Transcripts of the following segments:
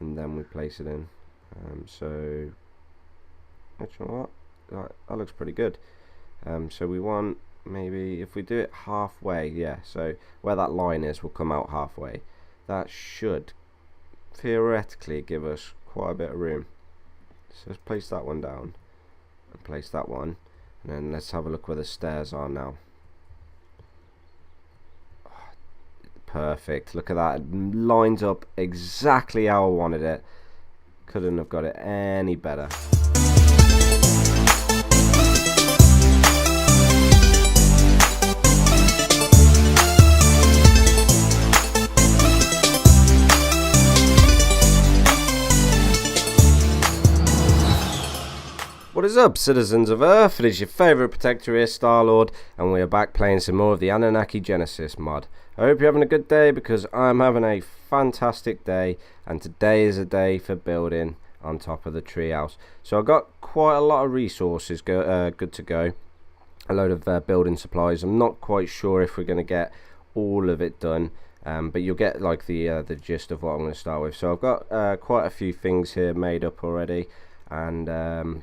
and then we place it in. So actually, that looks pretty good. So we want, maybe if we do it halfway, yeah, so where that line is will come out halfway. That should theoretically give us quite a bit of room. So let's place that one down and place that one, and then let's have a look where the stairs are now. Perfect, look at that, it lines up exactly how I wanted it. Couldn't have got it any better. What is up, citizens of Earth? It is your favourite protector here, Star-Lord, and we are back playing some more of the Annunaki Genesis mod. I hope you're having a good day, because I'm having a fantastic day, and today is a day for building on top of the treehouse. So I've got quite a lot of resources good to go, a load of building supplies. I'm not quite sure if we're going to get all of it done, but you'll get like the gist of what I'm going to start with. So I've got quite a few things here made up already, and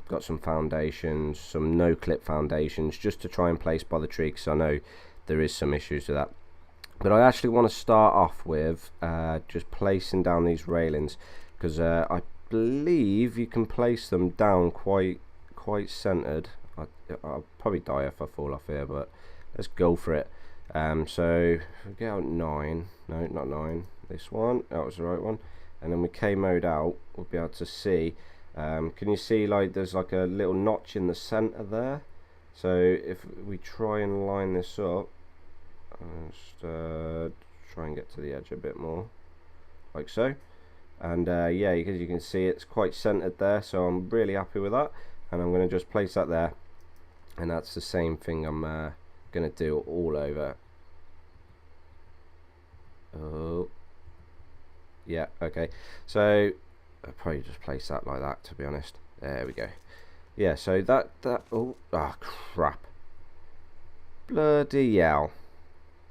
got some foundations, some no-clip foundations, just to try and place by the tree, because I know there is some issues with that. But I actually want to start off with just placing down these railings, because I believe you can place them down quite centered. I'll probably die if I fall off here, but let's go for it. So we get out 9, no, not 9, this one, that was the right one, and then we K mode out, we'll be able to see. Can you see, like, there's like a little notch in the center there? So if we try and line this up, just try and get to the edge a bit more, like so, and yeah, you can see it's quite centered there, so I'm really happy with that, and I'm going to just place that there, and that's the same thing I'm going to do all over. Oh yeah, okay, so I'll probably just place that like that, to be honest. There we go. Yeah, so that oh crap, bloody hell.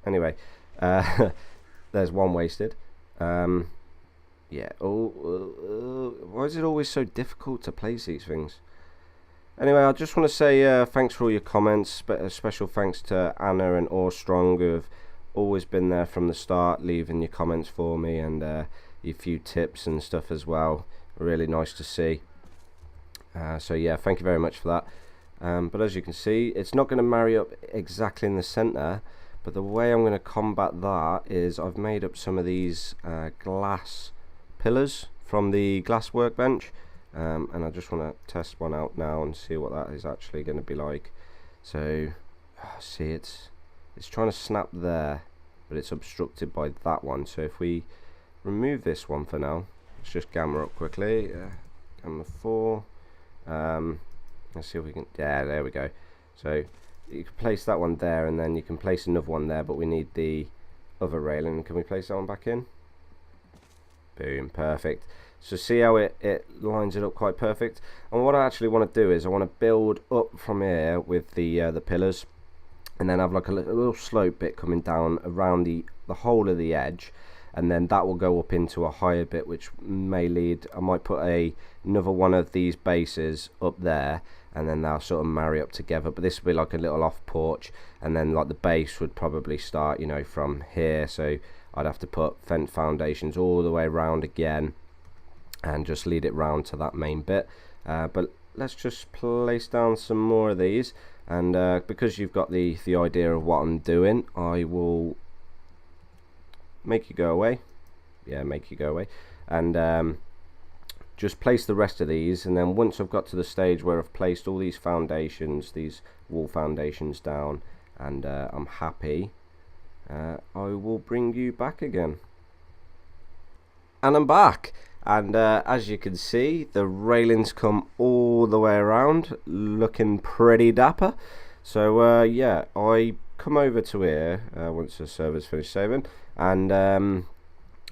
Anyway, there's one wasted. Yeah, why is it always so difficult to place these things? Anyway, I just want to say thanks for all your comments, but a special thanks to Anna and Orstrong, who have always been there from the start, leaving your comments for me, and your few tips and stuff as well. Really nice to see. So yeah, thank you very much for that. But as you can see, it's not going to marry up exactly in the center, but the way I'm going to combat that is I've made up some of these glass pillars from the glass workbench, and I just want to test one out now and see what that is actually going to be like. So see, it's trying to snap there, but it's obstructed by that one. So if we remove this one for now, let's just gamma up quickly, gamma 4, let's see if we can, yeah, there we go. So you can place that one there, and then you can place another one there, but we need the other railing. Can we place that one back in? Boom, perfect. So see how it lines it up quite perfect. And what I actually want to do is I want to build up from here with the pillars, and then have like a little slope bit coming down around the whole of the edge, and then that will go up into a higher bit, which may lead, I might put another one of these bases up there, and then they'll sort of marry up together. But this will be like a little off porch, and then like the base would probably start, you know, from here. So I'd have to put fence foundations all the way around again, and just lead it round to that main bit. But let's just place down some more of these, and because you've got the idea of what I'm doing, I will make you go away. Yeah, make you go away, and just place the rest of these, and then once I've got to the stage where I've placed all these foundations, these wall foundations down, and I'm happy, I will bring you back again. And I'm back, and as you can see, the railings come all the way around, looking pretty dapper. So yeah, I come over to here once the server's finished saving, and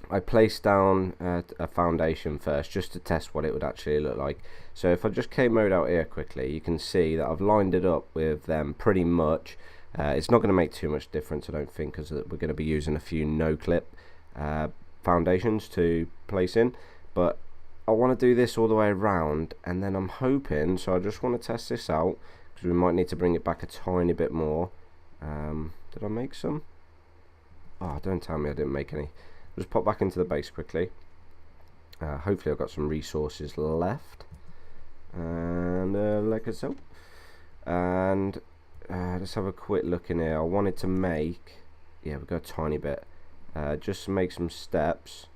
I placed down a foundation first, just to test what it would actually look like. So if I just K mode out here quickly, you can see that I've lined it up with them pretty much. It's not going to make too much difference, I don't think, because we're going to be using a few no-clip foundations to place in. But I want to do this all the way around, and then I'm hoping, so I just want to test this out, because we might need to bring it back a tiny bit more. Did I make some? Oh, don't tell me I didn't make any. Just pop back into the base quickly. Hopefully I've got some resources left. And like so. And let's have a quick look in here. I wanted to make, yeah, we've got a tiny bit. Just to make some steps.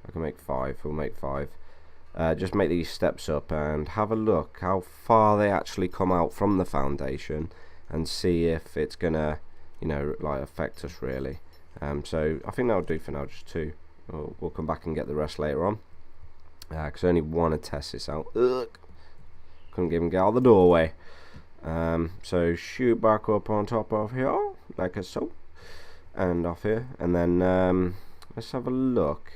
I can make 5, we'll make 5. Just make these steps up and have a look how far they actually come out from the foundation, and see if it's gonna, you know, like affect us really. So I think that'll do for now, just 2. We'll come back and get the rest later on, because I only want to test this out. Ugh. Couldn't even get out of the doorway. So shoot back up on top of here like so, and off here, and then let's have a look.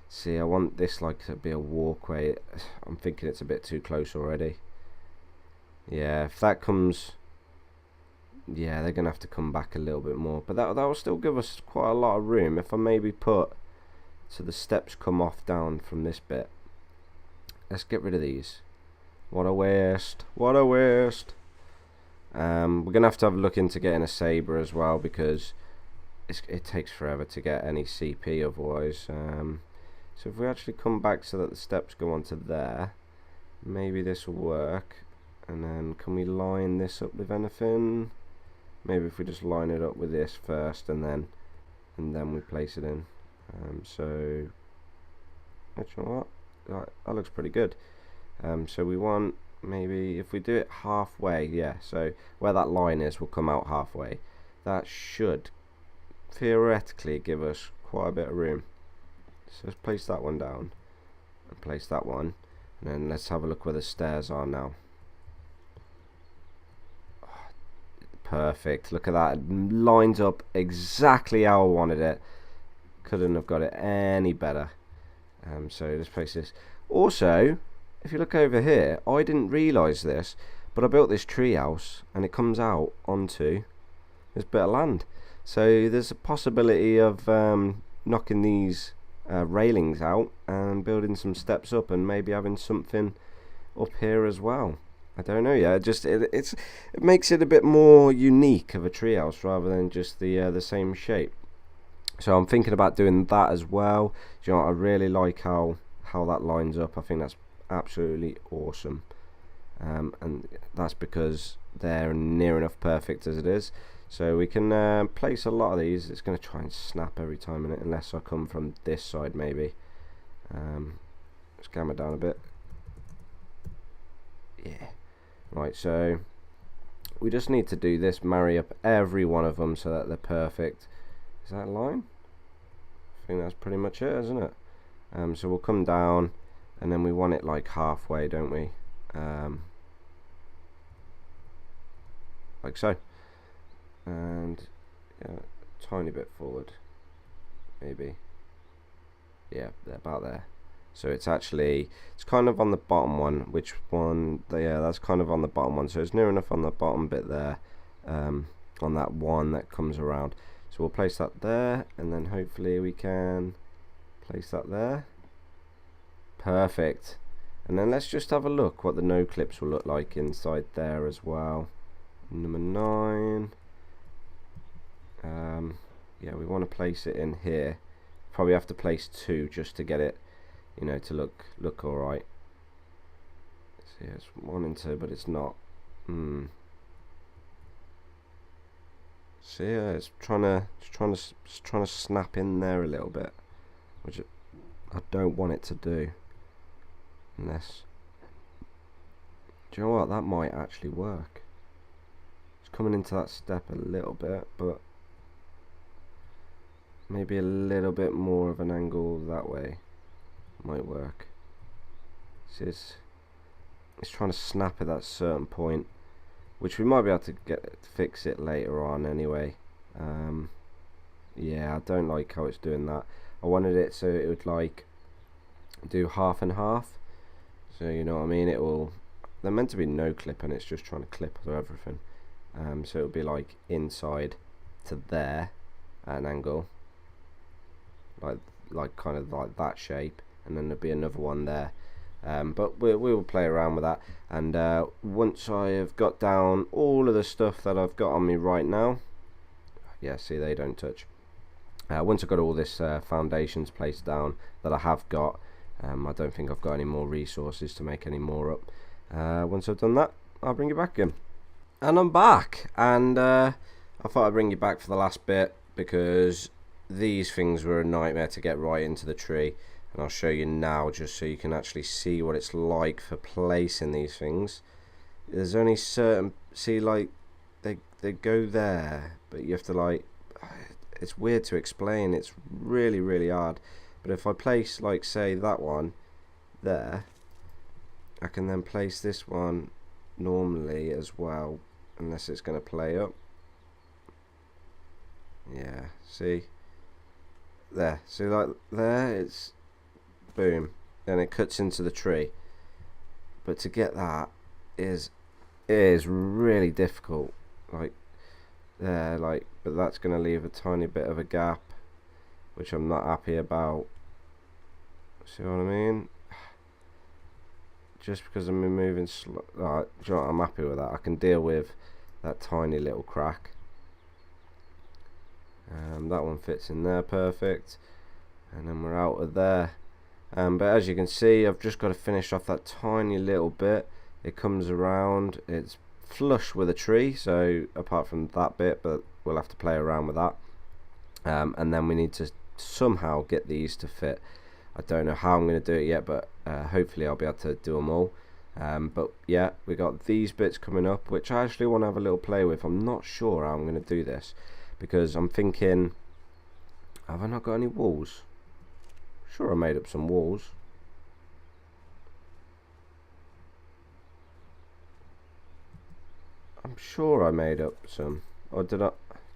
See, I want this like to be a walkway. I'm thinking it's a bit too close already. Yeah, if that comes, yeah, they're gonna have to come back a little bit more, but that will still give us quite a lot of room. If I maybe put, so the steps come off down from this bit. Let's get rid of these. What a waste, what a waste. We're gonna have to have a look into getting a saber as well, because it takes forever to get any CP otherwise. So if we actually come back so that the steps go onto there, maybe this will work. And then can we line this up with anything? Maybe if we just line it up with this first, and then we place it in. So actually, what? That looks pretty good. So we want, maybe if we do it halfway, yeah, so where that line is will come out halfway. That should theoretically give us quite a bit of room. So let's place that one down and place that one, and then let's have a look where the stairs are now. Oh, perfect, look at that, it lines up exactly how I wanted it. Couldn't have got it any better. So let's place this. Also, if you look over here, I didn't realise this, but I built this tree house and it comes out onto this bit of land. So there's a possibility of knocking these railings out and building some steps up, and maybe having something up here as well. I don't know yet. It makes it a bit more unique of a treehouse rather than just the same shape. So I'm thinking about doing that as well. Do you know what? I really like how that lines up. I think that's absolutely awesome, and that's because they're near enough perfect as it is. So we can place a lot of these. It's going to try and snap every time in it, unless I come from this side maybe. Let's gamma down a bit. Yeah. Right, so we just need to do this, marry up every one of them so that they're perfect. Is that a line? I think that's pretty much it, isn't it? So we'll come down, and then we want it like halfway, don't we? Like so. And yeah, tiny bit forward, maybe. Yeah, they're about there. So it's kind of on the bottom one. Which one? Yeah, that's kind of on the bottom one. So it's near enough on the bottom bit there, on that one that comes around. So we'll place that there, and then hopefully we can place that there. Perfect. And then let's just have a look what the no clips will look like inside there as well. Number 9. Yeah, we want to place it in here. Probably have to place 2 just to get it, you know, to look all right. See, it's 1 and 2, but it's not. See, yeah, it's trying to snap in there a little bit, which I don't want it to do. Unless, do you know what? That might actually work. It's coming into that step a little bit, but maybe a little bit more of an angle that way might work. See, it's trying to snap at that certain point, which we might be able to fix it later on anyway. Yeah, I don't like how it's doing that. I wanted it so it would like do half and half. So you know what I mean? They're meant to be no clip, and it's just trying to clip through everything. So it'll be like inside to there at an angle, like kind of like that shape, and then there'll be another one there. but we will play around with that. And once I have got down all of the stuff that I've got on me right now, yeah, see, they don't touch. Once I've got all this foundations placed down that I have got, I don't think I've got any more resources to make any more up. Once I've done that, I'll bring you back in. And I'm back, and I thought I'd bring you back for the last bit because these things were a nightmare to get right into the tree, and I'll show you now just so you can actually see what it's like for placing these things. There's only certain, see, like they go there, but you have to, like, it's weird to explain, it's really hard. But if I place, like, say that one there, I can then place this one normally as well, unless it's going to play up. Yeah, see there, see, like there, it's boom, then it cuts into the tree. But to get that is really difficult, like there, like, but that's going to leave a tiny bit of a gap, which I'm not happy about. See what I mean? Just because I'm moving slow, right, you know what, I'm happy with that. I can deal with that tiny little crack. That one fits in there perfect, and then we're out of there. But as you can see, I've just got to finish off that tiny little bit. It comes around, it's flush with a tree, so apart from that bit, but we'll have to play around with that. And then we need to somehow get these to fit. I don't know how I'm going to do it yet, but hopefully I'll be able to do them all. But yeah, we got these bits coming up, which I actually want to have a little play with. I'm not sure how I'm going to do this, because I'm thinking, have I not got any walls? Sure, I made up some walls. I'm sure I made up some, or did I? Do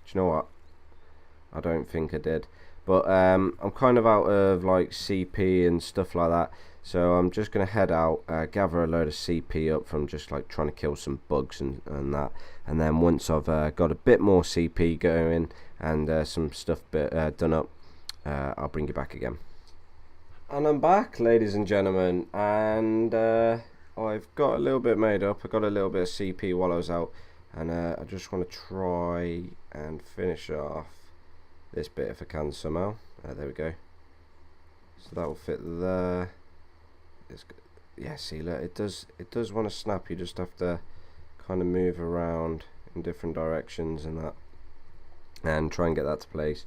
you know what? I don't think I did. But I'm kind of out of, like, CP and stuff like that, so I'm just going to head out, gather a load of CP up from just, like, trying to kill some bugs and that, and then once I've got a bit more CP going and some stuff done up, I'll bring you back again. And I'm back, ladies and gentlemen, and I've got a little bit made up. I got a little bit of CP while I was out, and I just want to try and finish off this bit if I can somehow. There we go. So that will fit there. Yeah, see, look, it does want to snap. You just have to kind of move around in different directions and that, and try and get that to place.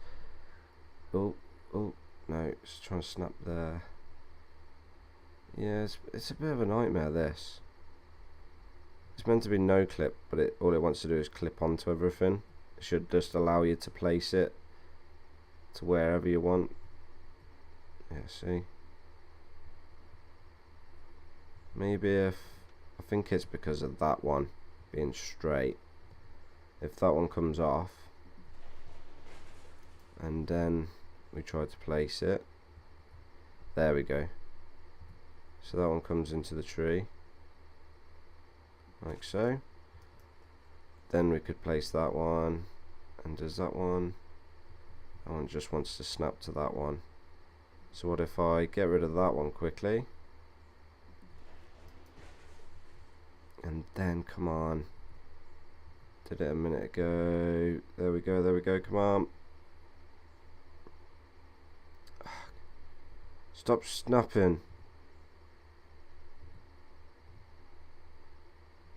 Oh no, it's trying to snap there. Yeah, it's a bit of a nightmare, this. It's meant to be no clip, but all it wants to do is clip onto everything. It should just allow you to place it to wherever you want. Yeah, see, maybe I think it's because of that one being straight. If that one comes off and then we try to place it, there we go, so that one comes into the tree like so. Then we could place that one, and does that one just wants to snap to that one. So what if I get rid of that one quickly, and then, come on, did it a minute ago, there we go, come on, stop snapping.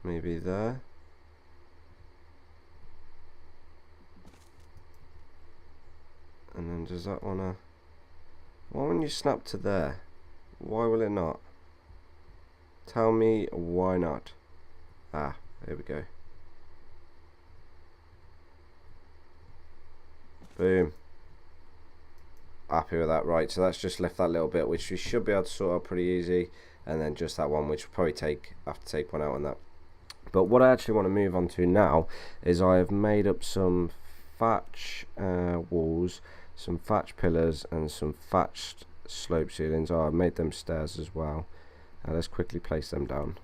Maybe there. And then does that wanna, why wouldn't you snap to there? Why will it not? Tell me why not. Ah, there we go. Boom. Happy with that. Right, so that's just left that little bit, which we should be able to sort out pretty easy, and then just that one, which will probably have to take one out on that. But what I actually want to move on to now is I have made up some thatch walls, some thatch pillars, and some thatched slope ceilings. Oh, I've made them stairs as well. Let's quickly place them down.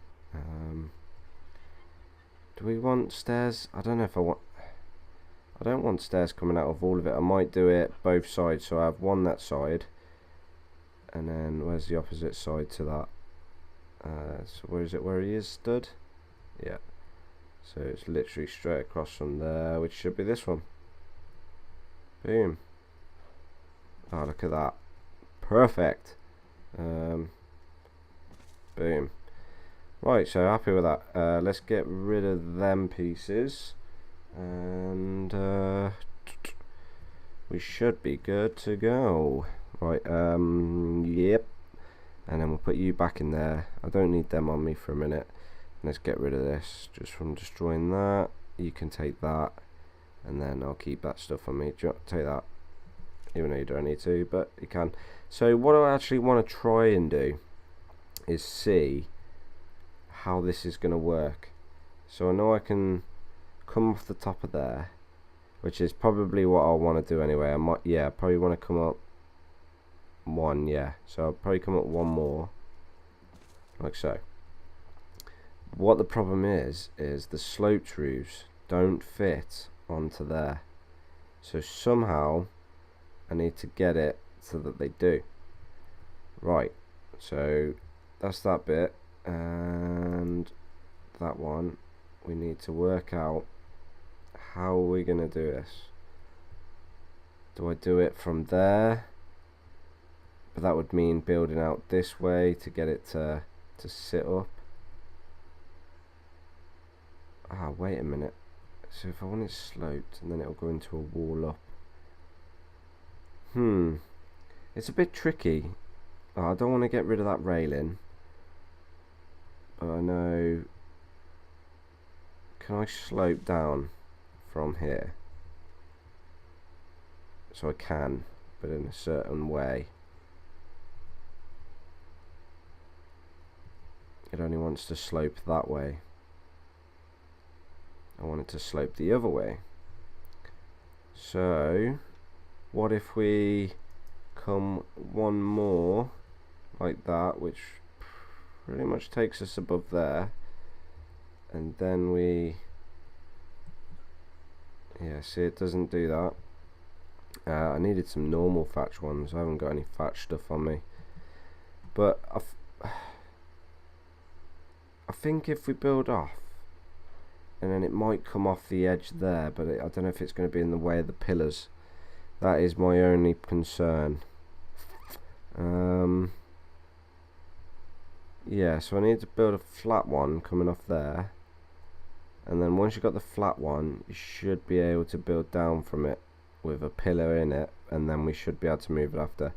Do we want stairs? I don't know if I don't want stairs coming out of all of it. I might do it both sides, so I have one that side, and then where's the opposite side to that? So where is it, where he is stood? Yeah, so it's literally straight across from there, which should be this one. Boom. Oh, look at that. Perfect. Boom. Right, so happy with that. Let's get rid of them pieces, and we should be good to go. Right, yep. And then we'll put you back in there. I don't need them on me for a minute. Let's get rid of this just from destroying that. You can take that, and then I'll keep that stuff on me. Take that, even though you don't need to, but you can. So what I actually want to try and do is see how this is going to work. So I know I can come off the top of there, which is probably what I want to do anyway. I might, yeah, probably want to come up one, yeah. So I'll probably come up one more, like so. What the problem is the sloped roofs don't fit onto there. So somehow I need to get it so that they do. Right, so that's that bit, and that one we need to work out how we're gonna do this. Do I do it from there? But that would mean building out this way to get it to sit up. Ah, wait a minute. So if I want it sloped and then it'll go into a wall up. It's a bit tricky. Oh, I don't want to get rid of that railing. But I know... Can I slope down from here? So I can, but in a certain way. It only wants to slope that way. I want it to slope the other way. So what if we come one more like that, which pretty much takes us above there, and then we, yeah, see, it doesn't do that. I needed some normal thatch ones. I haven't got any thatch stuff on me, but I think if we build off, and then it might come off the edge there, but I don't know if it's going to be in the way of the pillars. That is my only concern. Yeah, so I need to build a flat one coming off there, and then once you've got the flat one, you should be able to build down from it with a pillar in it, and then we should be able to move it after.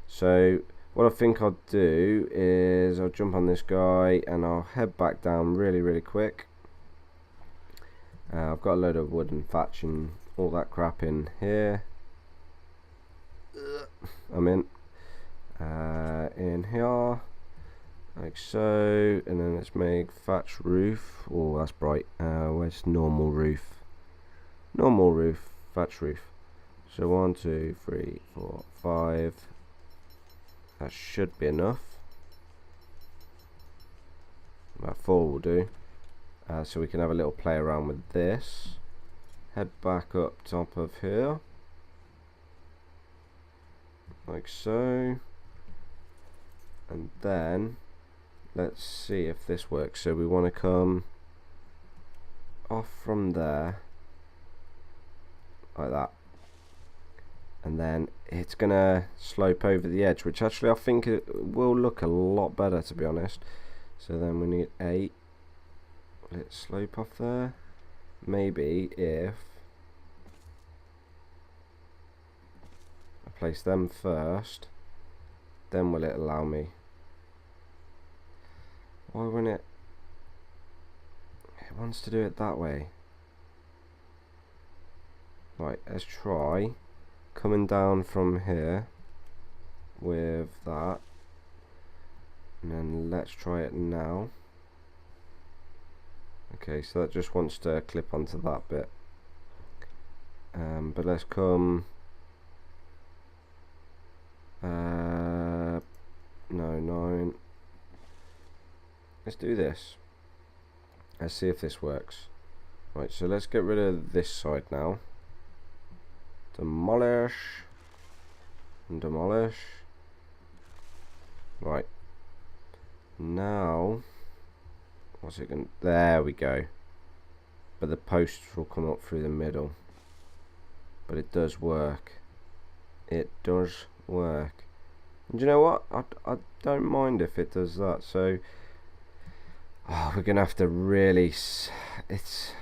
So what I think I'll do is I'll jump on this guy and I'll head back down really quick. I've got a load of wood and thatch and all that crap in here. I'm in here, like so, and then let's make thatch roof. Oh, that's bright. Where's normal roof? Normal roof, thatch roof. So 1, 2, 3, 4, 5. That should be enough. About 4 will do. So we can have a little play around with this. Head back up top of here, like so, and then let's see if this works. So we want to come off from there like that, and then it's gonna slope over the edge, which actually I think it will look a lot better, to be honest. So then we need 8. Let's slope off there. Maybe if I place them first, then will it allow me? Why won't it? It wants to do it that way. Right, let's try coming down from here with that, and then let's try it now. Okay, so that just wants to clip onto that bit, but let's come no, 9. Let's do this. Let's see if this works. Right, so let's get rid of this side now. Demolish and demolish. Right, Now, what's it going? There we go. But the posts will come up through the middle. But it does work. It does work. And you know what? I don't mind if it does that. So, we're gonna have to really. It's.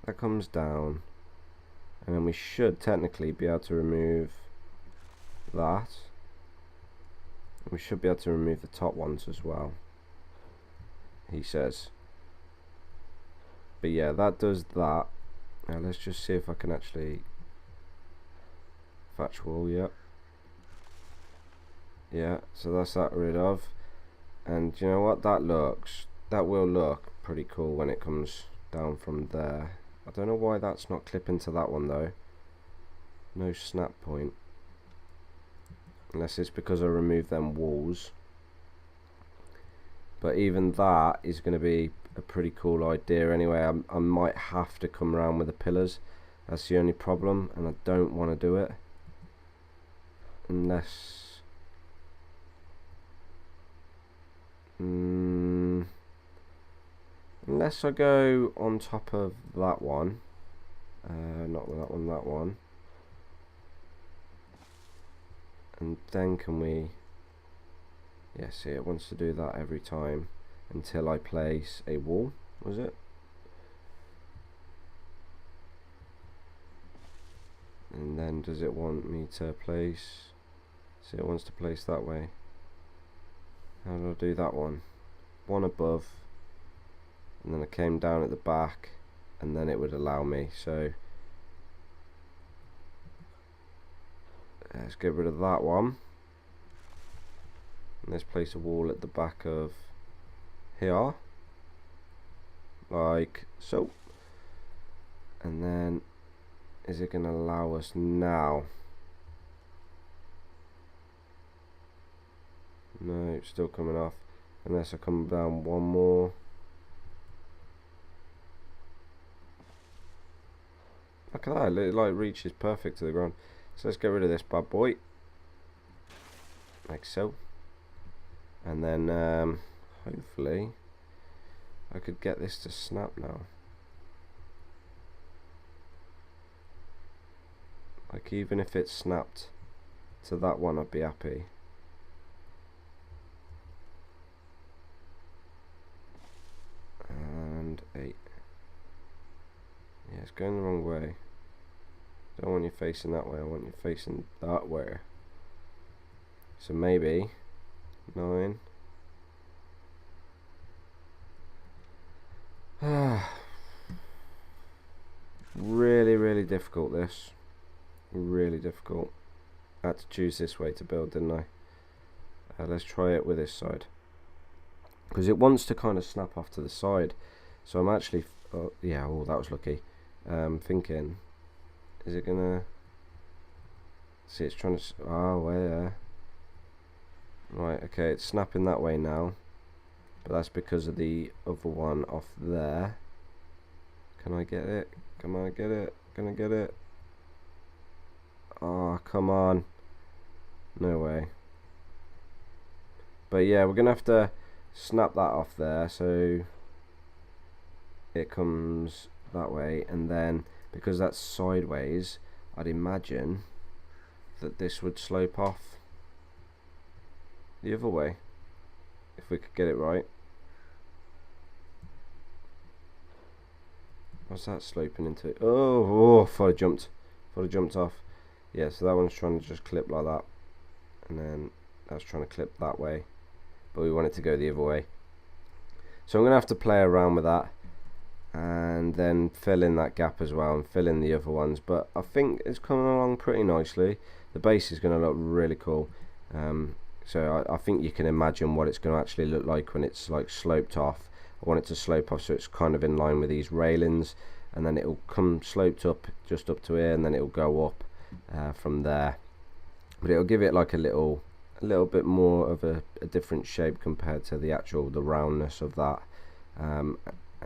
That comes down, and then we should technically be able to remove that. We should be able to remove the top ones as well, he says. But yeah, that does that. Now let's just see if I can actually thatch wall. Yep. Yeah, so that's that rid of. And you know what, that will look pretty cool when it comes down from there. I don't know why that's not clipping to that one though. No snap point. Unless it's because I removed them walls. But even that is going to be a pretty cool idea anyway. I might have to come around with the pillars. That's the only problem, and I don't want to do it unless unless I go on top of that one. Not that one, that one. And then can we, yeah, see, it wants to do that every time until I place a wall, was it? And then does it want me to place, see, it wants to place that way. How do I do that one? One above, and then I came down at the back, and then it would allow me. So let's get rid of that one, and let's place a wall at the back of here, like so. And then is it going to allow us now? No, it's still coming off unless I come down one more. Look at that, it like reaches perfect to the ground. So let's get rid of this bad boy, like so. And then hopefully I could get this to snap now. Like even if it snapped to that one, I'd be happy. And 8. Yeah, it's going the wrong way. Don't want you facing that way, I want you facing that way. So maybe 9. Really difficult this. Really difficult. I had to choose this way to build, didn't I? Let's try it with this side. Because it wants to kind of snap off to the side. So I'm actually, yeah, oh, that was lucky. Thinking, is it gonna, see, it's trying to, oh, yeah. Right, okay, it's snapping that way now. But that's because of the other one off there. Can I get it? Can I get it? Can I get it? Oh, come on. No way. But yeah, we're gonna have to snap that off there so it comes that way, and then because that's sideways, I'd imagine that this would slope off the other way if we could get it right. What's that sloping into? Oh, I thought I jumped off. Yeah, so that one's trying to just clip like that, and then that's trying to clip that way, but we want it to go the other way. So I'm going to have to play around with that and then fill in that gap as well and fill in the other ones, but I think it's coming along pretty nicely. The base is going to look really cool. So I think you can imagine what it's going to actually look like when it's like sloped off. I want it to slope off so it's kind of in line with these railings, and then it'll come sloped up just up to here, and then it'll go up from there. But it'll give it like a little bit more of a different shape compared to the roundness of that, and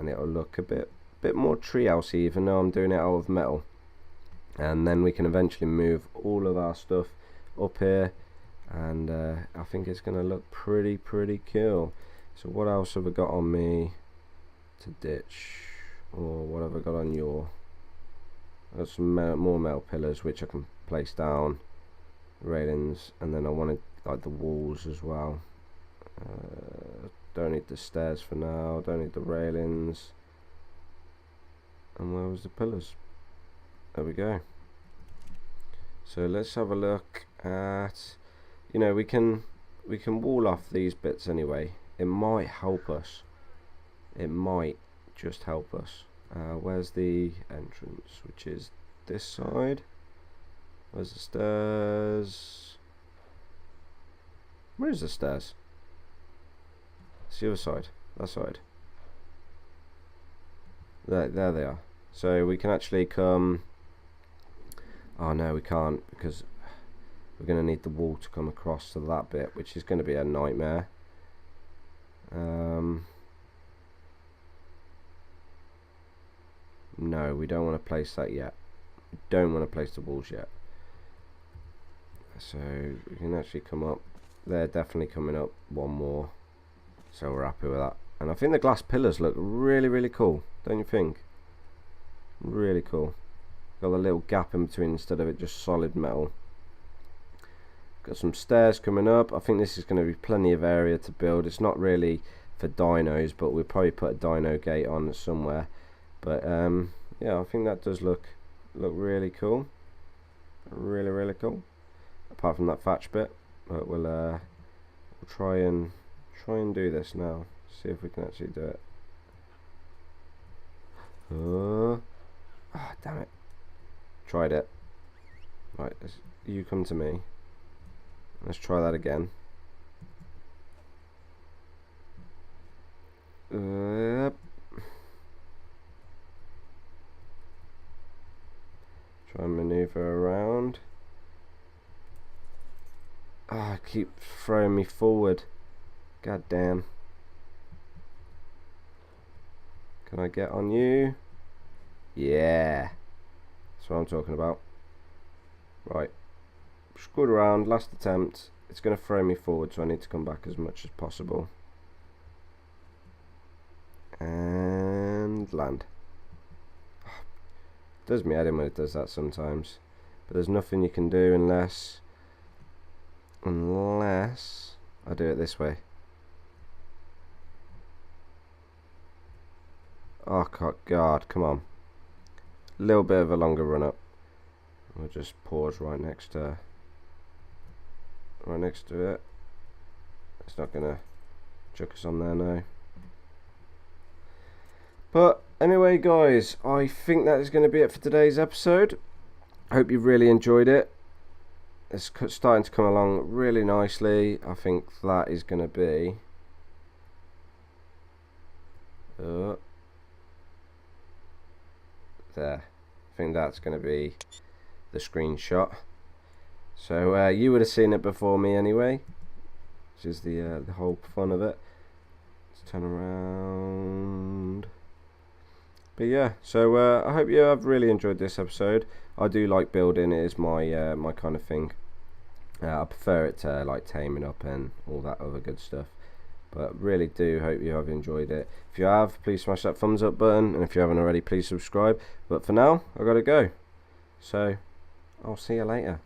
it'll look a bit more treehousey, even though I'm doing it out of metal. And then we can eventually move all of our stuff up here, and I think it's going to look pretty cool. So what else have I got on me to ditch, or what have I got on your? I've got some more metal pillars which I can place down, railings, and then I wanted like the walls as well. Don't need the stairs for now, don't need the railings. And where was the pillars? There we go. So let's have a look at, you know, we can wall off these bits anyway. It might help us. It might just help us. Where's the entrance? Which is this side. Where's the stairs? Where's the stairs? It's the other side. That side. There they are. So we can actually come. Oh no, we can't, because we're going to need the wall to come across to that bit, which is going to be a nightmare. No, we don't want to place that yet. We don't want to place the walls yet. So we can actually come up. They're definitely coming up one more. So we're happy with that. And I think the glass pillars look really cool, don't you think? Really cool. Got a little gap in between instead of it just solid metal. Got some stairs coming up. I think this is going to be plenty of area to build. It's not really for dinos, but we'll probably put a dino gate on somewhere. But yeah, I think that does look really cool. Really cool. Apart from that thatch bit, but we'll try and do this now. See if we can actually do it. Ah, damn it. Tried it. Right, you come to me. Let's try that again. Try and maneuver around. Ah, keep throwing me forward. God damn. Can I get on you? Yeah. That's what I'm talking about. Right. Screwed around, last attempt. It's going to throw me forward, so I need to come back as much as possible. And land. Does me head in when it does that sometimes. But there's nothing you can do unless I do it this way. Oh God, come on. A little bit of a longer run up. We'll just pause right next to it. It's not gonna chuck us on there now. But anyway, guys, I think that is going to be it for today's episode. I hope you really enjoyed it. It's starting to come along really nicely. I think that is going to be there. I think that's going to be the screenshot. So you would have seen it before me anyway, which is the whole fun of it. Let's turn around. But yeah, so I hope you have really enjoyed this episode. I do like building. It is my my kind of thing. I prefer it to like taming up and all that other good stuff. But really do hope you have enjoyed it. If you have, please smash that thumbs up button, and if you haven't already, please subscribe. But for now, I gotta go. So I'll see you later.